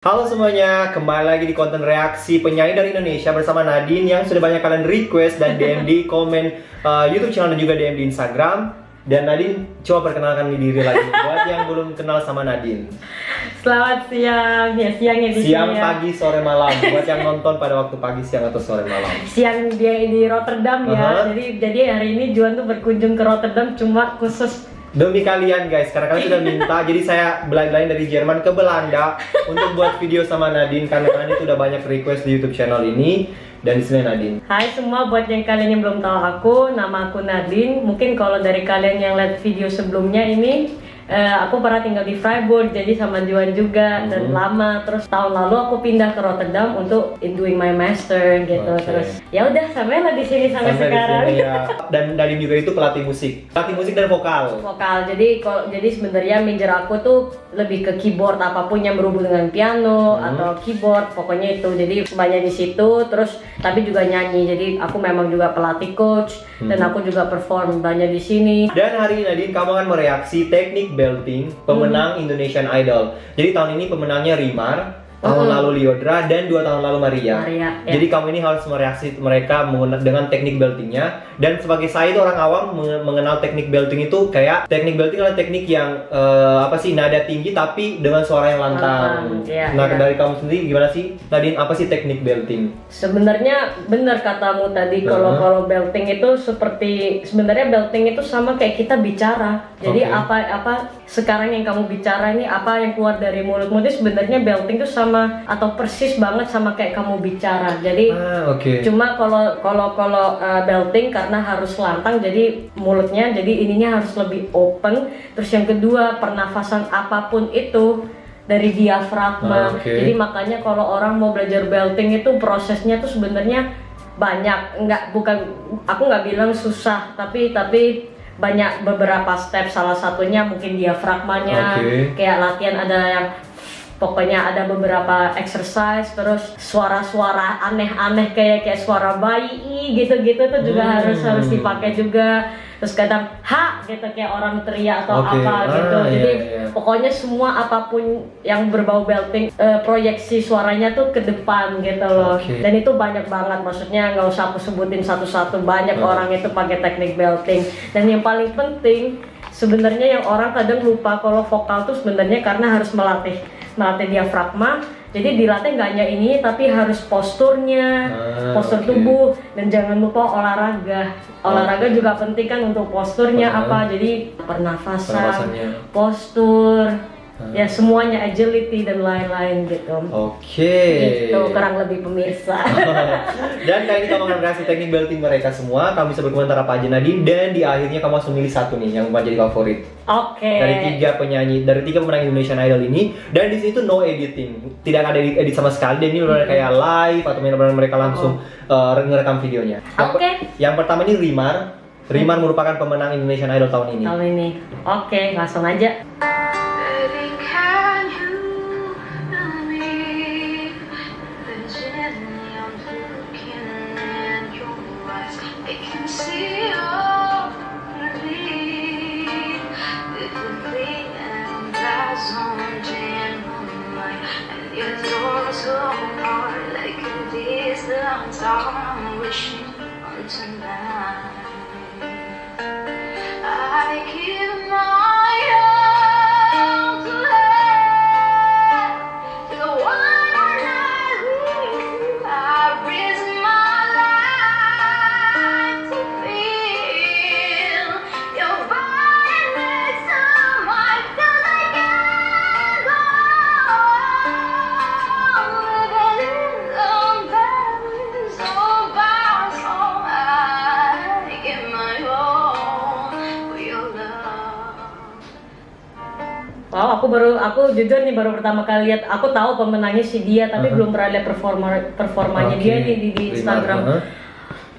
Halo semuanya, kembali lagi di konten reaksi penyanyi dari Indonesia bersama Nadine yang sudah banyak kalian request dan DM di komen YouTube channel dan juga DM di Instagram. Dan Nadine, coba perkenalkan diri lagi buat yang belum kenal sama Nadine. Selamat siang, ya siang ya di Siang, sini ya. pagi, sore, malam. Buat yang nonton pada waktu pagi, siang, atau sore malam. Siang dia di Rotterdam ya. Aha. Jadi hari ini Juan tuh berkunjung ke Rotterdam cuma khusus Demi kalian guys, karena kalian sudah minta, jadi saya belain dari Jerman ke Belanda untuk buat video sama Nadine karena Nadine sudah banyak request di YouTube channel ini. Dan di sini Nadine. Hai semua, buat yang kalian yang belum tahu aku, nama aku Nadine. Mungkin kalau dari kalian yang lihat video sebelumnya ini, aku pernah tinggal di Freiburg, jadi sama Juan juga dan lama. Terus tahun lalu aku pindah ke Rotterdam untuk doing my master gitu. Oke. Terus ya udah sampailah di sini sampai Sampai di sekarang. sini, ya. Dan Nadine juga itu pelatih musik dan vokal. Vokal. Jadi sebenarnya major aku tuh lebih ke keyboard, apapun yang berhubung dengan piano atau keyboard, pokoknya itu. Jadi banyak di situ. Terus tapi juga nyanyi. Jadi aku memang juga pelatih coach dan aku juga perform banyak di sini. Dan hari ini Nadine, kamu akan mereaksi teknik belting pemenang Indonesian Idol. Jadi tahun ini pemenangnya Rimar, tahun lalu Liodra, dan 2 tahun lalu Maria. Ya. Jadi kamu ini harus mereaksi mereka dengan teknik beltingnya. Dan sebagai saya itu orang awam mengenal teknik belting itu kayak teknik belting adalah teknik yang nada tinggi tapi dengan suara yang lantang. Iya, Nah, iya. dari kamu sendiri gimana sih, Nadine, apa sih teknik belting? Sebenarnya benar katamu tadi, kalau belting itu sebenarnya belting itu sama kayak kita bicara. Jadi Oke. apa sekarang yang kamu bicara ini, apa yang keluar dari mulutmu itu sebenarnya belting itu sama atau persis banget sama kayak kamu bicara. Jadi Oke. cuma kalau belting karena harus lantang, jadi mulutnya jadi ininya harus lebih open. Terus yang kedua, pernafasan apapun itu dari diafragma. Oke. Jadi makanya kalau orang mau belajar belting itu prosesnya tuh sebenarnya banyak. Aku nggak bilang susah, tapi banyak beberapa step. Salah satunya mungkin diafragmanya. Oke. Kayak latihan ada yang pokoknya ada beberapa exercise, terus suara-suara aneh-aneh kayak suara bayi gitu-gitu tuh juga harus dipakai juga. Terus kadang gitu kayak orang teriak atau Oke. apa gitu. Jadi Iya. pokoknya semua apapun yang berbau belting, proyeksi suaranya tuh ke depan gitu loh. Oke. Dan itu banyak banget, maksudnya nggak usah aku sebutin satu-satu, banyak orang itu pakai teknik belting. Dan yang paling penting sebenarnya yang orang kadang lupa kalau vokal tuh sebenarnya karena harus melatih diafragma. Jadi dilatih nggak hanya ini, tapi harus posturnya, postur tubuh, dan jangan lupa olahraga. Olahraga juga penting kan untuk posturnya apa. Jadi pernafasan, Pernafasannya. postur, ya semuanya, agility dan lain-lain gitu. Oke. Gitu kurang lebih pemirsa. Dan kali ini kamu akan reaksi teknik belting mereka semua. Kamu bisa berkomentar apa aja Nadine, dan di akhirnya kamu harus memilih satu nih yang menjadi favorit Oke. dari tiga pemenang Indonesian Idol ini. Dan di situ no editing, tidak ada edit sama sekali. Dan ini benar kayak live atau benar-benar mereka langsung ngerekam videonya. Oke. Yang pertama ini Rimar. Rimar merupakan pemenang Indonesian Idol tahun ini. Tahun ini. Oke, langsung aja. Baby, can you believe the gently I'm looking in your eyes? I can see your relief. Little thing and that's on my mind. And your door so hard like a distance. I'm wishing on tonight. I give my all to have the one I need. I risk my life to feel your body next to mine, 'cause I can't go on living in Paris all by myself. I give my all for your love. Wow, aku jujur nih baru pertama kali lihat. Aku tahu pemenangnya si dia, tapi belum pernah lihat performanya Oke. dia di Instagram.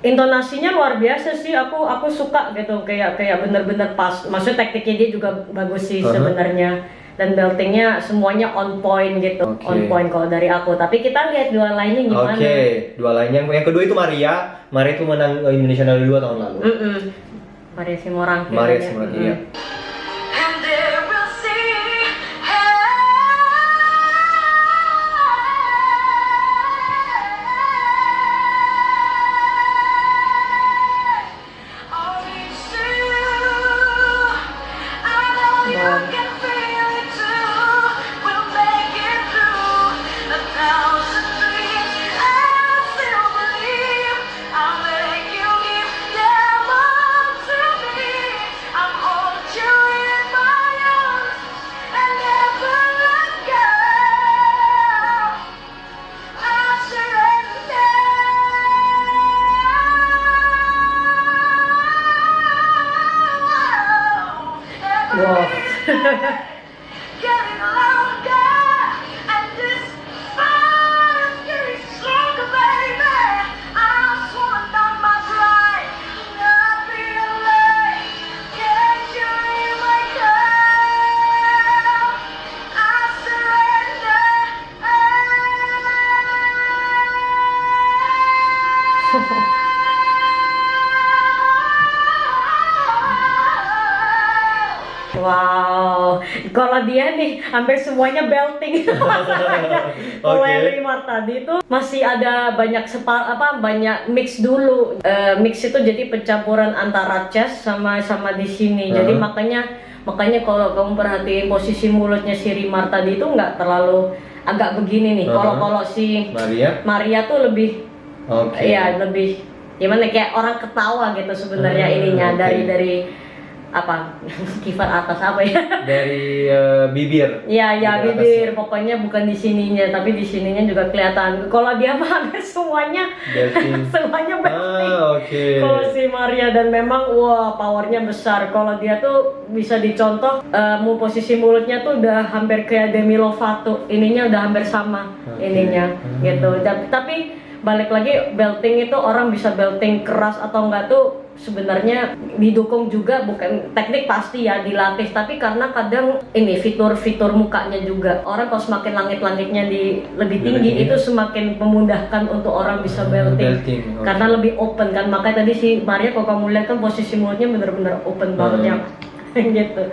Intonasinya luar biasa sih. Aku suka gitu, kayak bener-bener pas. Maksudnya tekniknya dia juga bagus sih sebenarnya. Dan beltingnya semuanya on point gitu. Oke. On point kalau dari aku. Tapi kita lihat dua lainnya gimana. Oke, dua lainnya. Yang kedua itu Maria. Maria itu menang Indonesian Idol 2 tahun lalu. Maria Simorang. Maria kayaknya. Simorang, iya. And there we'll see Kalau dia nih hampir semuanya belting. Kalau yang Rimar tadi itu masih ada banyak banyak mix dulu. Mix itu jadi pencampuran antara chest sama di sini. Jadi makanya kalau kamu perhatiin posisi mulutnya si Rimar tadi itu nggak terlalu agak begini nih. Kalau si Maria tuh lebih ya lebih gimana kayak orang ketawa gitu sebenarnya ininya dari apa kifar atas apa ya dari bibir bibir pokoknya bukan di sininya tapi di sininya juga kelihatan. Kalau dia mah hampir semuanya semuanya belting. Kalau si Maria dan memang wah powernya besar. Kalau dia tuh bisa dicontoh posisi mulutnya tuh udah hampir kayak Demi Lovato, ininya udah hampir sama ininya gitu. Tapi balik lagi belting itu orang bisa belting keras atau enggak tuh sebenarnya didukung juga, bukan teknik pasti ya dilatih, tapi karena kadang ini fitur mukanya juga. Orang kalau semakin langit-langitnya lebih tinggi itu semakin memudahkan untuk orang bisa belting. Karena lebih open kan. Makanya tadi si Maria kalau kamu lihat kan posisi mulutnya bener-bener open banget gitu.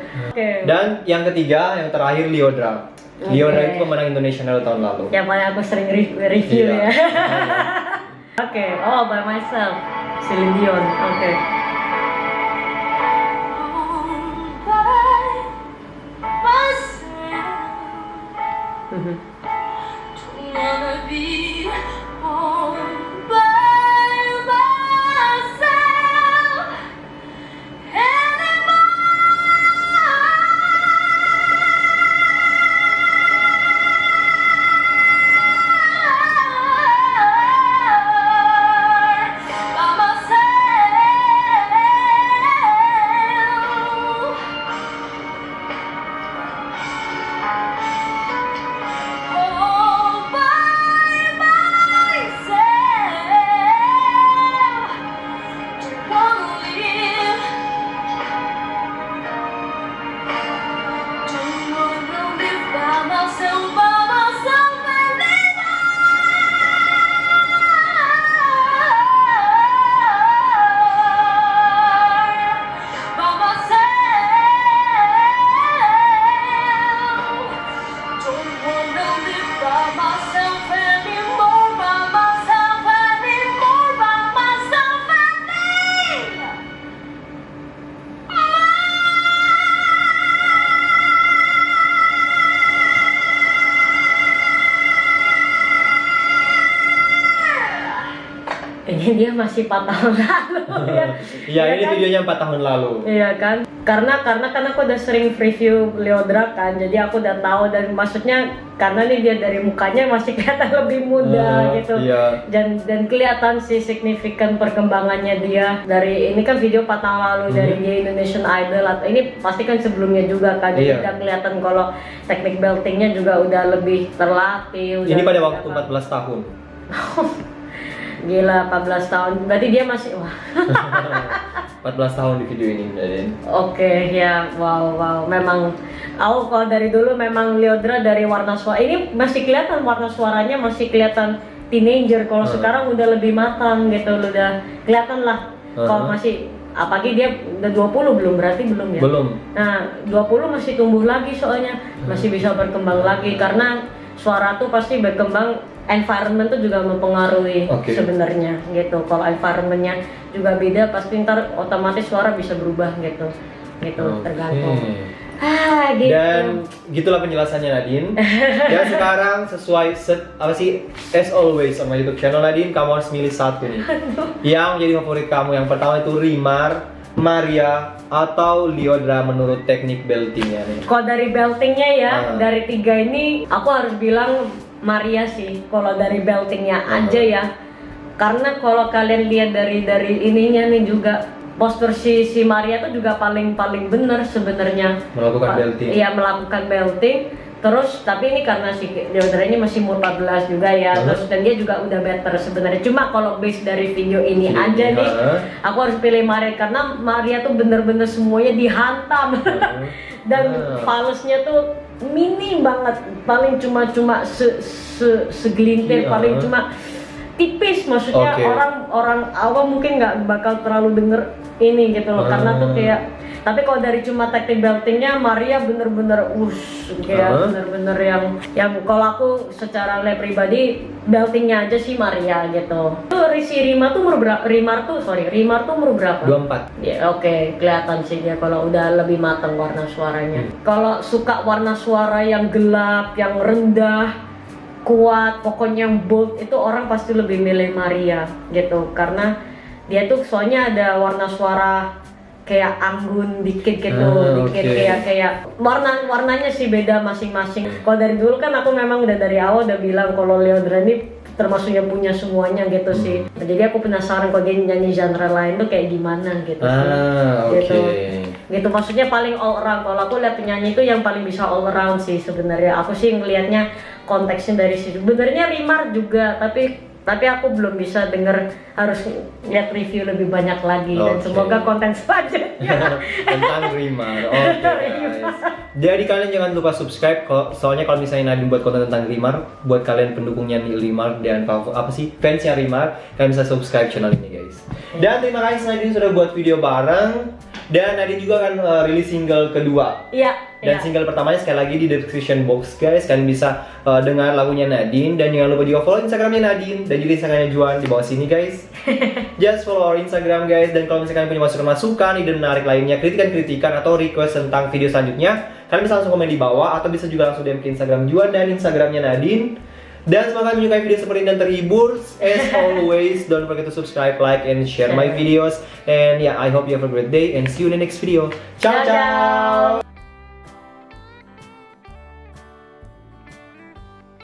Dan yang ketiga, yang terakhir Lyodra. Lyodra itu pemenang Indonesian Idol tahun lalu. Yang paling aku sering review ya. By myself, Celine Dion. Wanna be all by myself anymore. By myself. All by myself. Don't wanna live. Don't wanna live by myself anymore. By myself. Don't wanna live by myself anymore. By myself anymore. By myself anymore. Ini dia masih 4 tahun lalu ya. Iya, ini videonya 4 tahun lalu. Iya kan? Karena aku udah sering review Lyodra kan, jadi aku udah tahu. Dan maksudnya karena nih dia dari mukanya masih kelihatan lebih muda gitu. Iya. Dan kelihatan sih signifikan perkembangannya dia dari ini kan video 4 tahun lalu dari dia Indonesian Idol, atau ini pasti kan sebelumnya juga kan. Jadi udah kelihatan kalau teknik beltingnya juga udah lebih terlatih. Ini pada waktu 14 tahun. Gila, 14 tahun. Berarti dia masih 14 tahun di video ini, Nadine. Ya, wow. Memang aku kalau dari dulu memang Lyodra dari warna suara ini masih kelihatan, warna suaranya masih kelihatan teenager. Kalau sekarang udah lebih matang gitu, udah kelihatan lah. Kalau masih apalagi dia udah 20 belum, berarti belum ya? Belum. Nah, 20 masih tumbuh lagi soalnya, masih bisa berkembang lagi karena suara tuh pasti berkembang. Environment tuh juga mempengaruhi sebenarnya gitu. Kalau environmentnya juga beda, pasti ntar otomatis suara bisa berubah gitu tergantung. Gitu. Dan gitulah penjelasannya Nadine. Dan sekarang sesuai as always sama YouTube channel Nadine, kamu harus milih satu nih yang menjadi favorit kamu. Yang pertama itu Rimar, Maria, atau Lyodra menurut teknik beltingnya nih. Kalau dari beltingnya ya, dari 3 ini aku harus bilang Maria sih, kalau dari beltingnya aja ya. Karena kalau kalian lihat dari ininya nih juga postur si Maria tuh juga paling bener sebenarnya melakukan belting. Iya, melakukan belting. Terus tapi ini karena si Lyodra ini masih umur 14 juga ya. Terus dan dia juga udah better sebenarnya. Cuma kalau base dari video ini aja nih, aku harus pilih Maria karena Maria tuh bener-bener semuanya dihantam. Dan falusnya tuh mini banget, paling cuma segelintir, paling cuma tipis. Maksudnya orang awam mungkin nggak bakal terlalu denger ini gitu loh, karena tuh kayak Tapi kalau dari cuma teknik beltingnya, Maria bener-bener kayak bener-bener yang kalau aku secara pribadi beltingnya aja sih Maria gitu. Tuh si Rimar tuh umur berapa? Rimar tuh umur berapa? 24. Ya oke, kelihatan sih dia kalau udah lebih matang warna suaranya. Kalau suka warna suara yang gelap, yang rendah, kuat, pokoknya yang bold, itu orang pasti lebih milih Maria gitu. Karena dia tuh soalnya ada warna suara kayak anggun dikit gitu, kayak warnanya sih beda masing-masing. Kalau dari dulu kan aku memang udah dari awal udah bilang kalau Leodra ini termasuk yang punya semuanya gitu sih. Nah, jadi aku penasaran kalau dia nyanyi genre lain tuh kayak gimana gitu sih. Gitu maksudnya paling all around. Kalau aku lihat penyanyi itu yang paling bisa all around sih sebenarnya. Aku sih ngelihatnya konteksnya dari situ. Sebenarnya Rimar juga, tapi aku belum bisa denger, harus lihat review lebih banyak lagi dan semoga konten selanjutnya tentang Rimar. Guys. Jadi kalian jangan lupa subscribe, soalnya kalau misalnya Nadine buat konten tentang Rimar, buat kalian pendukungnya Rimar dan fansnya Rimar, kalian bisa subscribe channel ini guys. Dan terima kasih Nadine sudah buat video bareng. Dan Nadine juga akan rilis single kedua. Iya. Dan single pertamanya sekali lagi di description box guys, kalian bisa dengar lagunya Nadine. Dan jangan lupa juga follow Instagramnya Nadine dan juga Instagramnya Juan di bawah sini guys. Just follow our Instagram guys. Dan kalau misalkan punya masukan-masukan, ide menarik lainnya, kritikan-kritikan atau request tentang video selanjutnya, kalian bisa langsung komen di bawah atau bisa juga langsung DM ke Instagram Juan dan Instagramnya Nadine. Dan semoga kalian menyukai video seperti ini dan terhibur. As always, don't forget to subscribe, like, and share my videos. And yeah, I hope you have a great day and see you in the next video. Ciao, ciao!